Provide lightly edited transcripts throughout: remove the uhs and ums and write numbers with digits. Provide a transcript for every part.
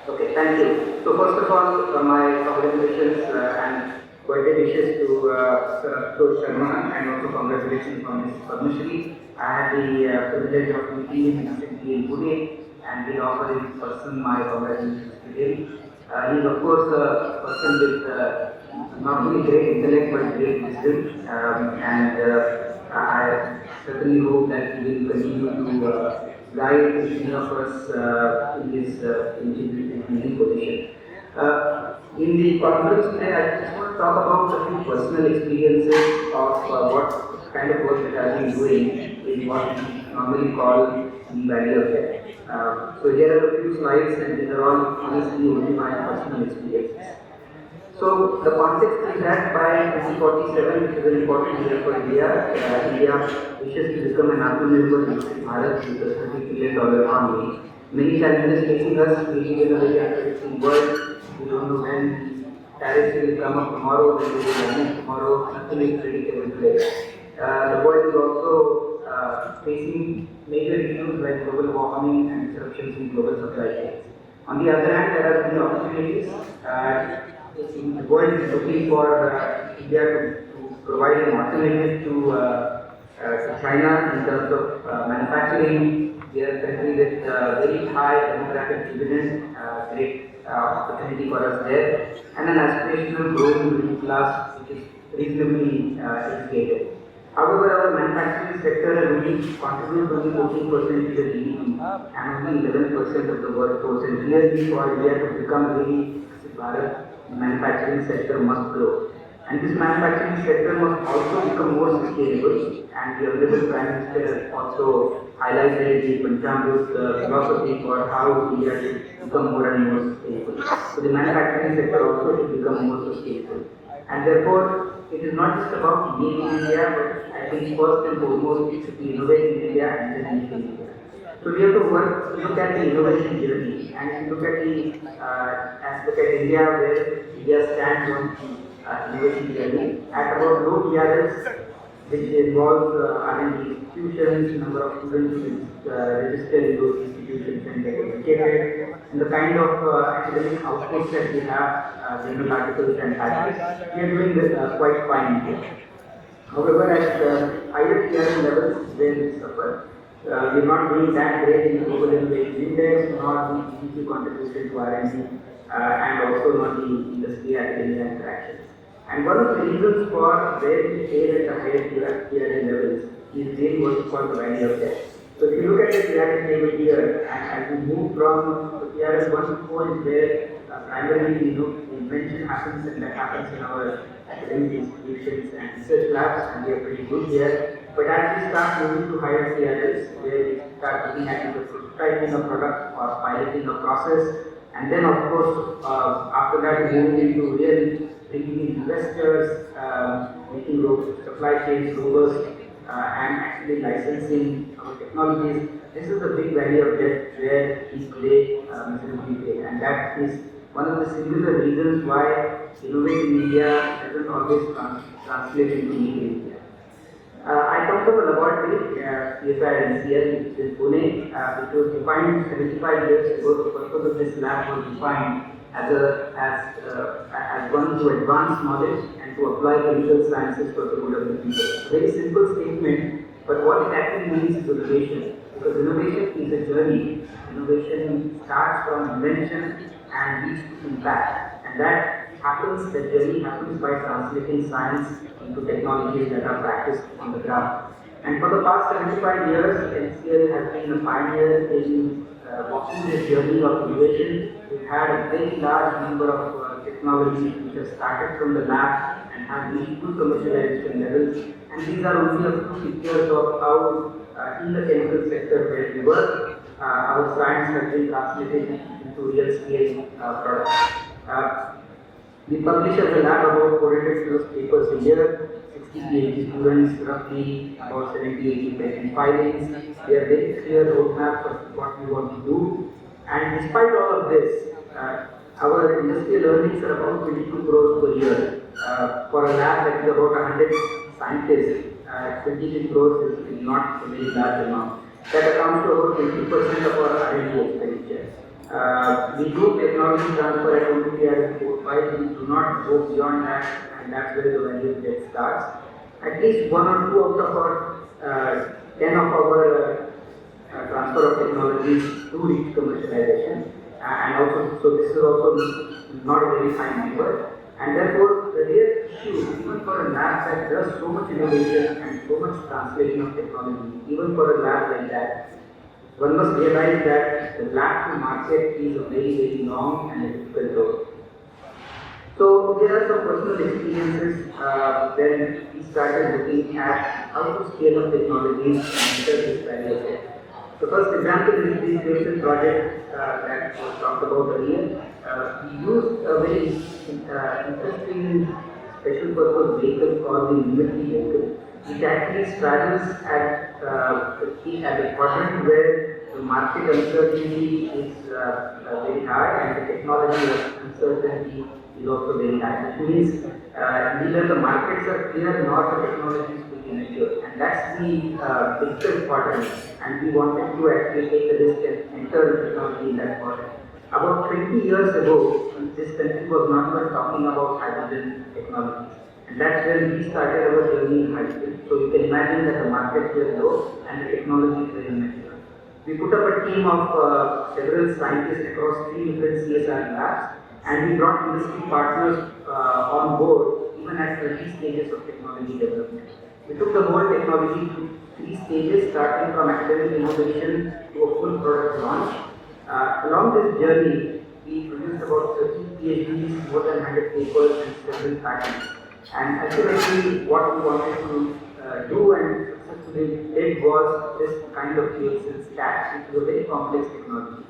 Okay, thank you. So first of all, my congratulations and birthday wishes to Sir Ashish Sharma, and also congratulations on his Padma. I had the privilege of meeting him recently in Pune, and he offered in person my congratulations to him. He is of course a person with not only great intellect but great wisdom, and I certainly hope that he will continue to guide many of us in his leading position. In the conference today, I just want to talk about a few personal experiences of what kind of work that I've been doing in what we normally call the Valley of Death. So here are a few slides, and these are all honestly only my personal experiences. So the context is that by 2047, which is an important year for India, India wishes to become an Atmanirbhar Bharat with a $30 billion economy. Many challenges facing us. We live in a very unpredictable world. We don't know when tariffs will come up tomorrow, when they will end tomorrow. Nothing is predictable today. The world is also facing major issues like global warming and disruptions in global supply chains. On the other hand, there are many opportunities. The world is looking for India to provide an alternative to China in terms of manufacturing. We are a country with very high demographic dividend, great opportunity for us there, and an aspirational growing middle class which is reasonably educated. However, our manufacturing sector only contributes only 14% to the GDP and only 11% of the workforce. And really, for India to become really Bharat, the manufacturing sector must grow. And this manufacturing sector must also become more sustainable. And the Honorable Prime Minister also highlighted the Panchamrit philosophy for how India should become more and more sustainable. So the manufacturing sector also should become more sustainable. And therefore, it is not just about being in India, but I think first and foremost it should be innovate in India and then make in India. So we have to look at the innovation journey, and look at India where India stands on the innovation journey at about low TRS, which involves R&D institutions, number of students registered in those institutions and get educated, and the kind of academic outputs that we have, journal articles and patents. We are doing this quite fine here. However, at higher TRS levels where we suffer, we are not doing that great in the Global Innovation Index, nor the GDP contribution to R&D, and also not the industry academia interactions. And one of the reasons for where we fail at the higher TRS levels is really what is called the Valley of Death. So if you look at the TRS table here, and as we move from the TRS 1 to 4 is where primarily the invention happens, and that happens in our academic institutions and research labs, and we are pretty good here. But as we start moving to higher TRS, where we start looking at either prototyping a product or piloting a process, and then of course after that moving into really bringing in investors, making supply chains robust, and actually licensing our technologies. This is the big Valley of Death where we play miserably, and that is one of the singular reasons why innovate in India doesn't always translate into need in India. I come from a laboratory, CSIR NCL in Pune, which was defined 75 years ago. The purpose of this lab was defined as one to advance knowledge and to apply clinical sciences for the good of the people. Very simple statement, but what it actually means is innovation. Because innovation is a journey. Innovation starts from invention and leads to impact. And that happens, the journey happens by translating science into technologies that are practiced on the ground. And for the past 75 years, NCL has been a pioneer in walking this journey of innovation. We've had a very large number of technologies which have started from the lab and have reached to commercialization levels. And these are only a few pictures of how in the chemical sector where we work, our science has been translated into real scale products. We publish as a lab about 400 plus papers a year, 60 PhD students, roughly about 70-80 patent filings. We have very clear roadmaps of what we want to do. And despite all of this, our industrial earnings are about 22 crores per year. For a lab that is about 100 scientists, 22 crores is not a very large amount. That accounts to about 20% of our R&D expenditure. We do technology transfer at only TRIPS-2025. We do not go beyond that, and that's where the value get starts. At least 1 or 2 out of our 10 of our transfer of technologies do reach commercialization, and also so this is also not a very high number. And therefore, the real issue, even for a lab that does so much innovation and so much translation of technology, even for a lab like that, one must realize that the lab to market is a very, very long and difficult road. So there are some personal experiences when we started looking at how to scale up technologies and enter this barrier. The first example is the innovation project that was talked about earlier. We used a very interesting special purpose vehicle called the Liberty vehicle, which actually straddles at the quadrant where the market uncertainty is very high and the technology uncertainty is also very high. Which means neither the markets are clear nor the technology is fully mature, and that's the difficult quadrant. And we wanted to actually take the risk and enter the technology in that quadrant. About 20 years ago, this country was not even talking about hydrogen technologies. And that's when we started our journey in hydrogen. So you can imagine that the markets were low and the technology is very immature. We put up a team of several scientists across 3 different CSIR labs, and we brought industry partners on board even at early stages of technology development. We took the whole technology to 3 stages, starting from academic innovation to a full product launch. Along this journey, we produced about 13 PhDs, more than 100 papers, and several patents. And ultimately, what we wanted to do and successfully did was this kind of fuel cell stack, which is a very complex technology.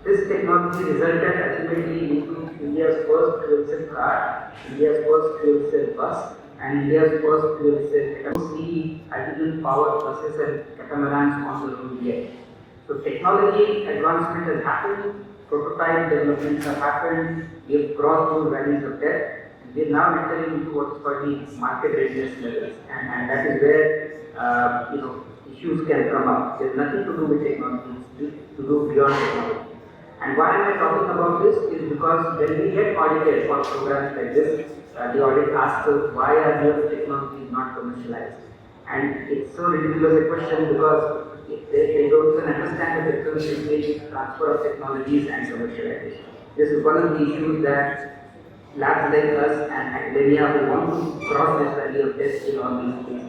This technology resulted ultimately into India's first fuel cell car, India's first fuel cell bus, and India's first fuel cell hydrogen powered buses and catamarans on the road yet. So technology advancement has happened, prototype developments have happened, we have crossed those valleys of death, and we are now entering into what's called the market readiness levels, and that is where issues can come up. There's nothing to do with technology, it's to do beyond technology. And why am I talking about this is because when we get audited for programs like this, the audit asks us why are your technologies not commercialized? And it's so ridiculous a question because they don't even understand the difference between transfer of technologies and commercialization. This is one of the issues that labs like us and academia who want to cross this valley of death will always face.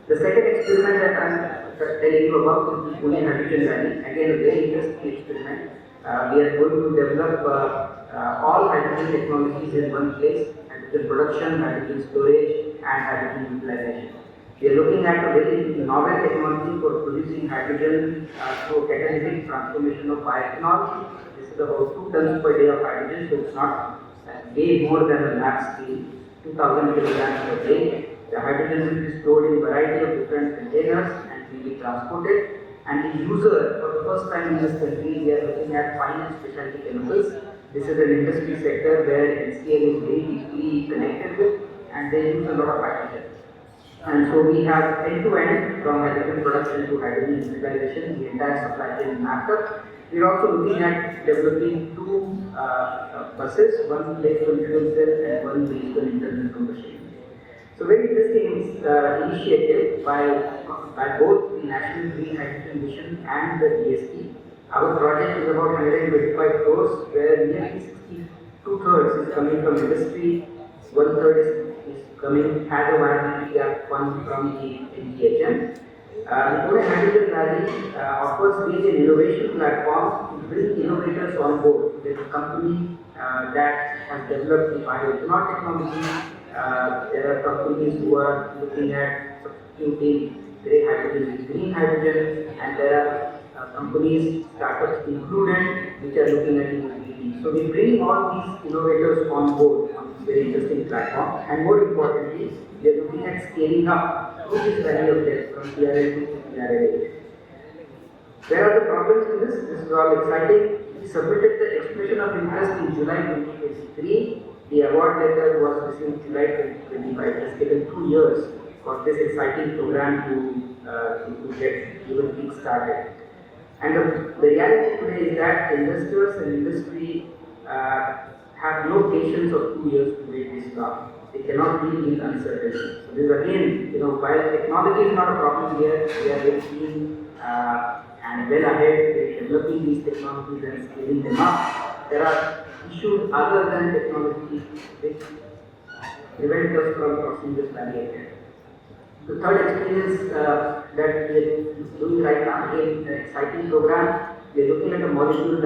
The second experiment that I'm telling you about is the Pune Hydrogen Valley. Again, a very interesting experiment. We are going to develop all hydrogen technologies in one place: hydrogen production, hydrogen storage, and hydrogen utilization. We are looking at a very novel technology for producing hydrogen through catalytic transformation of bioethanol. This is about 2 tons per day of hydrogen, so it's not way more than a lab scale, 2,000 kilograms per day. The hydrogen will be stored in a variety of different containers and will be transported. And the user, for the first time in this country, we are looking at fine and specialty chemicals. This is an industry sector where NCL is very deeply connected with, and they use a lot of hydrogen. And so we have end-to-end from hydrogen production to hydrogen utilization, the entire supply chain mapped up. We are also looking at developing 2 buses, one based on fuel cell and one based on internal combustion. So very interesting initiative by both the National Green Hydrogen Mission and the DST. Our project is about 125 crores, where nearly 2/3 is coming from industry, 1/3 is coming as a viability gap fund from the NGHM. The Pune Hydrogen Valley offers really an innovation platform to bring innovators on board. There's a company that has developed the bioethanol technology. There are companies who are looking at substituting grey hydrogen with green hydrogen, and there are companies, startups included, which are looking at mobility. So we bring all these innovators on board on this very interesting platform, and more importantly, we are looking at scaling up through this valley of death from TRL to TRL. Where are the problems in this? This is all exciting. We submitted the expression of interest in July 2023. The award letter was received in July 2025. It has taken 2 years for this exciting program to get even kick started. And the reality today is that investors and industry have no patience of 2 years to wait this long. They cannot deal with uncertainty. So this again, while technology is not a problem here, we are very keen and well ahead in developing these technologies and scaling them up. There are issues other than technology which prevent us from crossing this barrier here. The third experience that we are doing right now, again, an exciting program. We are looking at a molecule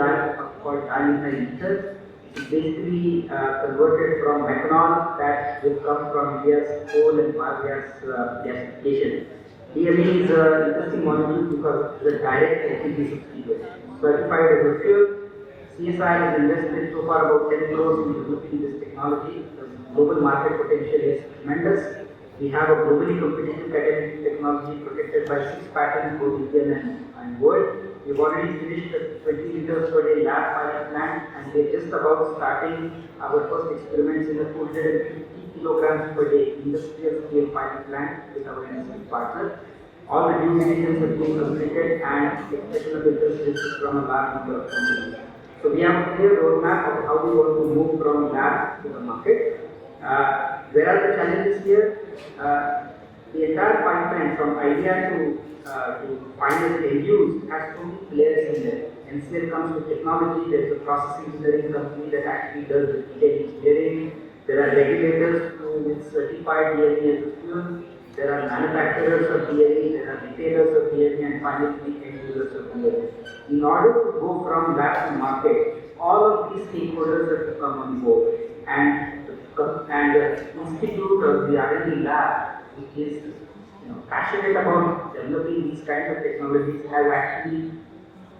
called ether. It's basically converted from methanol that will come from India's coal and biogas gasification. DME is an interesting molecule because it's a direct LPG substitute. Certified as a fuel, CSIR has invested so far about 10 crores in developing this technology. The global market potential is tremendous. We have a globally competitive patent technology protected by 6 patents, both Indian and world. We've already finished the 20 liters per day lab pilot plant, and we're just about starting our first experiments in a 250 kilograms per day industrial scale pilot plant with our NCL partner. All the due diligence has been completed and expression of interest is from a large number of companies. So we have a clear roadmap of how we want to move from lab to the market. Where are the challenges here? The entire pipeline from idea to final end use has so many players in there. NCL comes with technology, there is a process engineering company that actually does the detailed engineering. There are regulators who will certify DLE as a fuel. There are manufacturers of DLE, there are retailers of DLE, and finally the end users of DLE. In order to go from lab to market, all of these stakeholders have to come on board. And the institute or the R&D lab, which is passionate about developing these kinds of technologies, has actually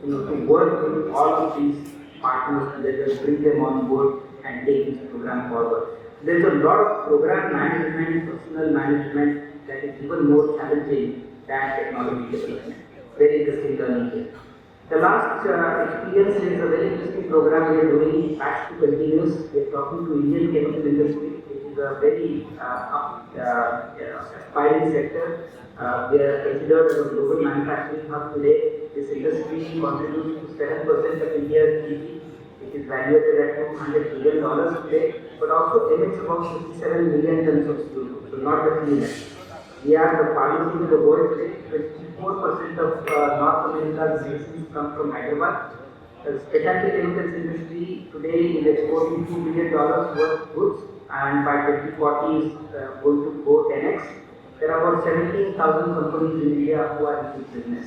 to work with all of these partners together, bring them on board and take this program forward. There is a lot of program management, personnel management that is even more challenging than technology development. Very interesting learning here. The last experience is a very interesting program we are doing, Batch to Continuous. We are talking to Indian chemical industry, which is a very aspiring sector. We are considered as a global manufacturing hub today. This industry contributes to 7% of India's GDP. It is valued at $200 billion today, but also emits about 57 million tons of CO2, so not the clean air. We are the pharmacy in the world today. 24% of North America's medicines come from Hyderabad. The specialty chemicals industry today is exporting $2 billion worth of goods, and by 2040 is going to go 10x. There are about 17,000 companies in India who are in this business.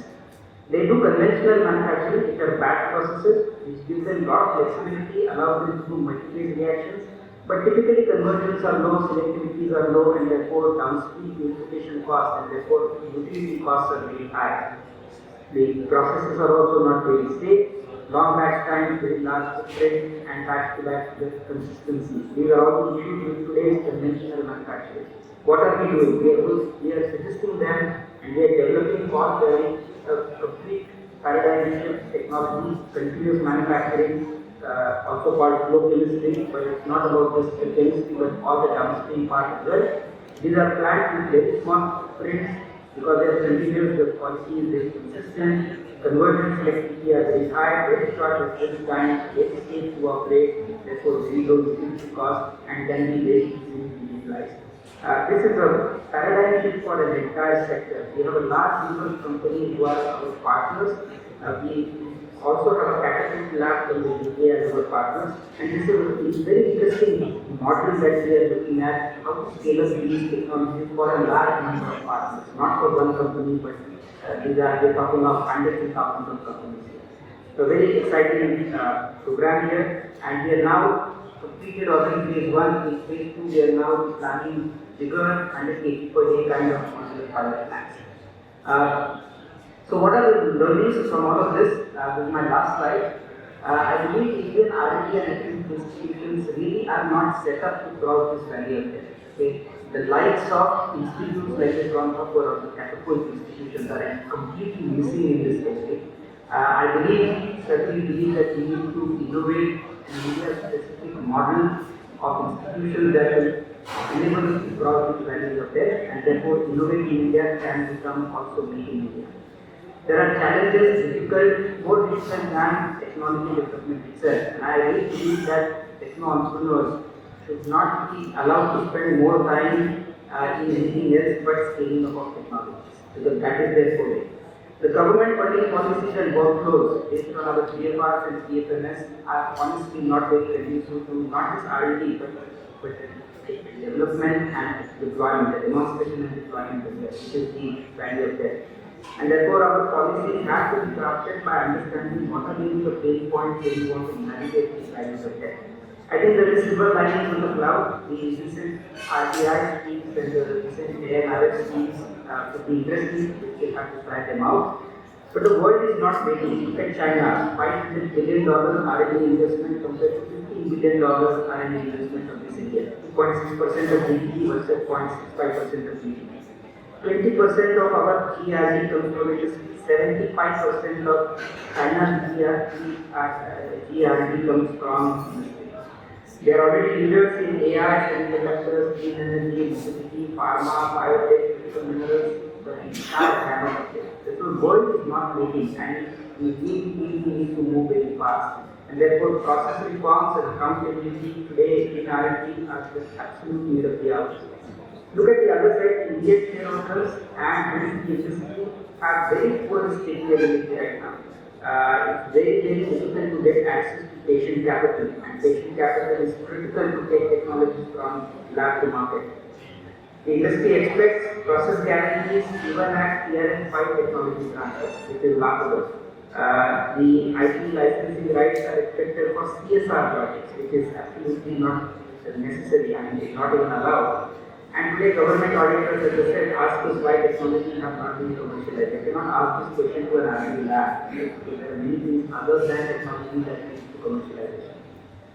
They do conventional manufacturing, which are batch processes, which gives them a lot of flexibility, allows them to do multi-phase reactions. But typically conversions are low, selectivities are low, and therefore downstream purification costs and therefore utility costs are very high. The processes are also not very safe, long batch times, very large footprint, and back-to-back consistency. These are all issues with today's conventional manufacturing. What are we doing? We are suggesting them, and we are developing for them a complete paradigm shift technology, continuous manufacturing. Also called flow chemistry, but it's not about just the chemistry but all the downstream part as well. These are plants with very small footprints because they are continuous, the quality is very consistent, conversion selectivity are very high, very short response time, very safe to operate, therefore very low utility cost, and can be very easily utilized. This is a paradigm shift for an entire sector. We have a large number of companies who are our partners. We also have a catapult lab in the UK as our partners, and this is a very interesting model that we are looking at how to scale up these technologies for a large number of partners, not for one company, but we're talking of hundreds and thousands of companies here. So very exciting program here, and we are now completed already phase 1. In phase 2 we are now planning bigger 100 kg per day kind of modular pilot plants. So what are the learnings from all of this? This is my last slide. I believe Indian R&D and academic institutions really are not set up to cross this barrier. Okay? The likes of institutes like the Kanpur or the catapult institutions are completely missing in this country. I certainly believe that we need to innovate and need a specific model of institutions that will enable us to cross this barrier of death, and therefore innovate in India can become also made in India. There are challenges, difficult, more difficult than technology development itself. And I really believe that techno entrepreneurs should not be allowed to spend more time in anything else but scaling up of technologies, because that is their forte. The government funding policies and workflows based on our PFRs and PFMS are honestly not very conducive to not just R&D but development and deployment, the demonstration and deployment of that, which is the value of that. And therefore, our policies have to be crafted by understanding what are the pain points where we want to navigate these values of that. I think there is silver linings on the cloud. The recent RTI schemes and the recent ANRF schemes could be interesting. We will have to try them out. But the world is not waiting. Look at China, $500 billion R&D investment compared to $15 billion R&D investment of this India. 2.6% of GDP versus 0.65% of GDP. 20% of our GRD comes from industry. 75% of China's GRD comes from industry. They are already leaders in AI, semiconductors, clean energy, mobility, pharma, biotech, critical minerals, the entire gamut of it. The world is not waiting, and we need to move very fast. And therefore, process reforms and accountability today in R&D are just absolute need of the hour. Look at the other side, Indian shareholders and the industry have very poor scalability right now. It's very difficult to get access to patient capital, and patient capital is critical to take technologies from lab to market. The industry expects process guarantees even at TRS 5 technology transfer, which is laughable. The IP licensing rights are expected for CSIR projects, which is absolutely not necessary, and it's not even allowed. And today, government auditors, as I said, ask us why technology have not been commercialized. They cannot ask this question to an R&D lab. There are many things other than technology that leads to commercialization.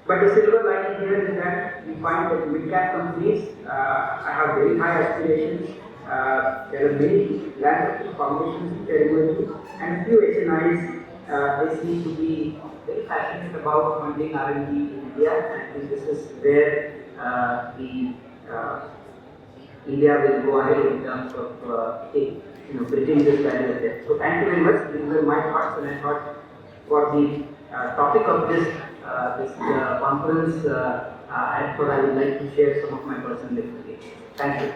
But the silver lining here is that we find that mid-cap companies have very high aspirations. There are many land foundations which are emerging, and few HNIs they seem to be very passionate about funding R&D in India. And I think this is where India will go ahead in terms of bridging this barrier there. So thank you very much. These were my thoughts, and I thought for the topic of this conference, I would like to share some of my personal experiences. Thank you.